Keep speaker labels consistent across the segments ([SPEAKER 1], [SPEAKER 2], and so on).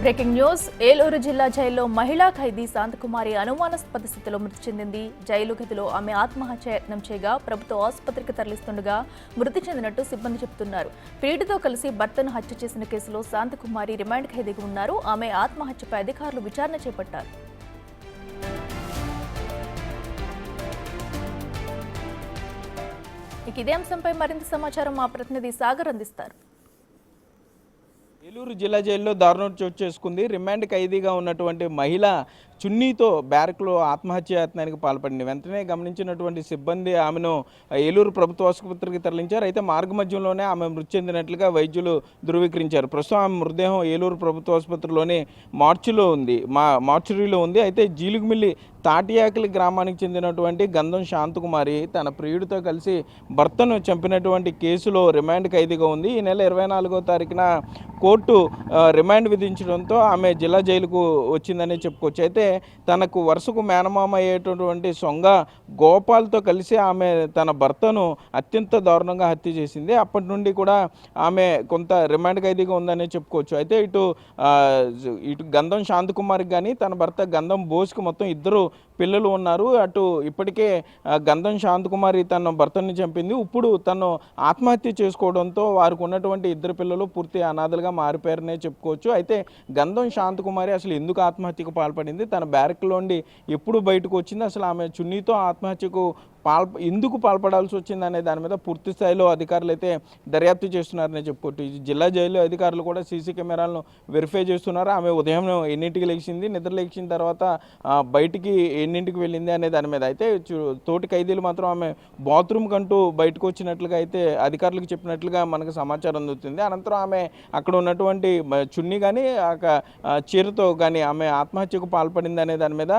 [SPEAKER 1] Breaking news. Eluru జిల్లా జైల్లో మహిళా ఖైదీ శాంతకుమారి అనుమానాస్పద స్థితిలో మృతి చెందింది. జైలు గదిలో ఆమె ఆత్మహత్యాయత్నం చేయగా ప్రభుత్వ ఆసుపత్రికి తరలిస్తుండగా మృతి చెందినట్టు సిబ్బంది చెబుతున్నారు. ప్రియుడితో కలిసి భర్తను హత్య చేసిన కేసులో శాంతకుమారి రిమాండ్ ఖైదీగా ఉన్నారు. ఆమె ఆత్మహత్యపై అధికారులు విచారణ చేపట్టారు. ఇదే అంశంపై మరింత సమాచారం మా ప్రతినిధి సాగర్ అందిస్తారు.
[SPEAKER 2] ఏలూరు జిల్లా జైల్లో దారుణం చోటు చేసుకుంది. రిమాండ్ ఖైదీగా ఉన్నటువంటి మహిళ చున్నీతో బ్యారక్లో ఆత్మహత్యాయత్నానికి పాల్పడింది. వెంటనే గమనించినటువంటి సిబ్బంది ఆమెను ఏలూరు ప్రభుత్వ ఆసుపత్రికి తరలించారు. అయితే మార్గ మధ్యంలోనే ఆమె మృతి చెందినట్లుగా వైద్యులు ధృవీకరించారు. ప్రస్తుతం ఆమె మృతదేహం ఏలూరు ప్రభుత్వ ఆసుపత్రిలోని మార్చురీలో ఉంది. అయితే జీలుగుమిల్లి తాటియాకలి గ్రామానికి చెందినటువంటి గంధం శాంతకుమారి తన ప్రియుడితో కలిసి భర్తను చంపినటువంటి కేసులో రిమాండ్ ఖైదీగా ఉంది. ఈ నెల 24వ తారీఖున కోర్టు రిమాండ్ విధించడంతో ఆమె జిల్లా జైలుకు వచ్చిందని చెప్పుకోవచ్చు. అయితే తనకు వరుసకు మేనమామ అయ్యేటటువంటి సొంగ గోపాల్తో కలిసి ఆమె తన భర్తను అత్యంత దారుణంగా హత్య చేసింది. అప్పటి నుండి కూడా ఆమె కొంత రిమాండ్ ఖైదీగా ఉందని చెప్పుకోవచ్చు. అయితే ఇటు గంధం శాంతకుమారికి కానీ తన భర్త గంధం బోస్కి మొత్తం ఇద్దరు పిల్లలు ఉన్నారు. అటు ఇప్పటికే గంధం శాంతకుమారి తన భర్తని చంపింది. ఇప్పుడు తను ఆత్మహత్య చేసుకోవడంతో వారికి ఉన్నటువంటి ఇద్దరు పిల్లలు పూర్తి అనాథలుగా మారిపోయారనే చెప్పుకోవచ్చు. అయితే గంధం శాంతకుమారి అసలు ఎందుకు ఆత్మహత్యకు పాల్పడింది, తన బ్యారక్లోండి ఎప్పుడు బయటకు వచ్చింది, అసలు ఆమె చున్నీతో ఆత్మహత్యకు ఎందుకు పాల్పడాల్సి వచ్చింది అనే దాని మీద పూర్తి స్థాయిలో అధికారులు అయితే దర్యాప్తు చేస్తున్నారని చెప్పుకోవచ్చు. జిల్లా జైలు అధికారులు కూడా సీసీ కెమెరాలను వెరిఫై చేస్తున్నారు. ఆమె ఉదయం ఎన్నింటికి లేచింది, నిద్ర లేచిన తర్వాత బయటికి ఎన్నింటికి వెళ్ళింది అనే దాని మీద. అయితే తోటి ఖైదీలు మాత్రం ఆమె బాత్రూమ్ కంటూ బయటకు వచ్చినట్లుగా అయితే అధికారులకు చెప్పినట్లుగా మనకు సమాచారం అందుతుంది. అనంతరం ఆమె అక్కడ ఉన్నటువంటి చున్నీ కానీ చీరతో కానీ ఆమె ఆత్మహత్యకు పాల్పడింది అనే దాని మీద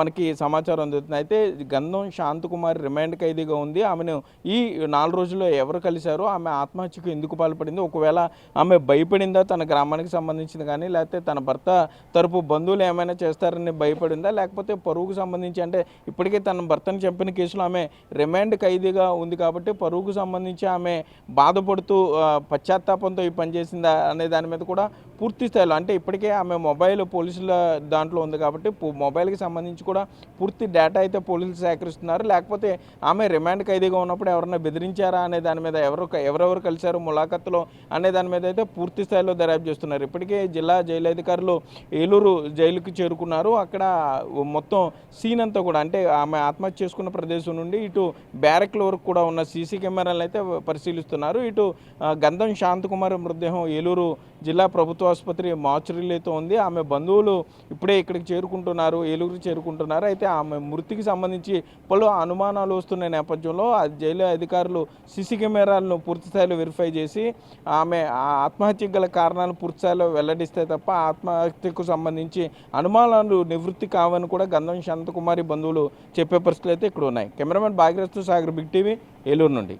[SPEAKER 2] మనకి సమాచారం అందుతుంది. అయితే గంధం శాంతకుమారి రిమాండ్ ఖైదీగా ఉంది. ఆమెను ఈ 4 రోజుల్లో ఎవరు కలిశారో, ఆమె ఆత్మహత్యకు ఎందుకు పాల్పడింది, ఒకవేళ ఆమె భయపడిందా తన గ్రామానికి సంబంధించింది కానీ, లేకపోతే తన భర్త తరపు బంధువులు ఏమైనా చేస్తారని భయపడిందా, లేకపోతే పరువుకు సంబంధించి, అంటే ఇప్పటికే తన భర్తను చంపిన కేసులో ఆమె రిమాండ్ ఖైదీగా ఉంది కాబట్టి పరువుకు సంబంధించి ఆమె బాధపడుతూ పశ్చాత్తాపంతో ఈ పనిచేసిందా అనే దాని మీద కూడా పూర్తి స్థాయిలో, అంటే ఇప్పటికే ఆమె మొబైల్ పోలీసుల దాంట్లో ఉంది కాబట్టి మొబైల్కి సంబంధించి కూడా పూర్తి డేటా అయితే పోలీసులు సేకరిస్తున్నారు. లేకపోతే ఆమె రిమాండ్ ఖైదీగా ఉన్నప్పుడు ఎవరైనా బెదిరించారా అనే దాని మీద, ఎవరెవరు కలిశారు ములాఖత్తులో అనే దాని మీద అయితే పూర్తి స్థాయిలో దర్యాప్తు చేస్తున్నారు. ఇప్పటికే జిల్లా జైలు అధికారులు ఏలూరు జైలుకి చేరుకున్నారు. అక్కడ మొత్తం సీన్ అంతా కూడా, అంటే ఆమె ఆత్మహత్య చేసుకున్న ప్రదేశం నుండి ఇటు బ్యారక్ల వరకు కూడా ఉన్న సీసీ కెమెరాలను అయితే పరిశీలిస్తున్నారు. ఇటు గంధం శాంతకుమారి మృతదేహం ఏలూరు జిల్లా ప్రభుత్వ ఆసుపత్రి మార్చురీలో ఉంది. ఆమె బంధువులు ఇప్పుడే ఇక్కడికి చేరుకుంటున్నారు, ఏలూరు చేరుకుంటున్నారు. అయితే ఆమె మృతికి సంబంధించి పలు అనుమానాలు వస్తున్న నేపథ్యంలో జైలు అధికారులు సీసీ కెమెరాలను పూర్తి స్థాయిలో వెరిఫై చేసి ఆమె ఆత్మహత్యకు గల కారణాలను పూర్తి స్థాయిలో వెల్లడిస్తే తప్ప ఆత్మహత్యకు సంబంధించి అనుమానాలు నివృత్తి కావని కూడా గంధం శాంతకుమారి బంధువులు చెప్పే పరిస్థితులు అయితే ఇక్కడ ఉన్నాయి. కెమెరామెన్ భాగ్యరస్తు సాగర్, బిగ్ టీవీ, ఏలూరు నుండి.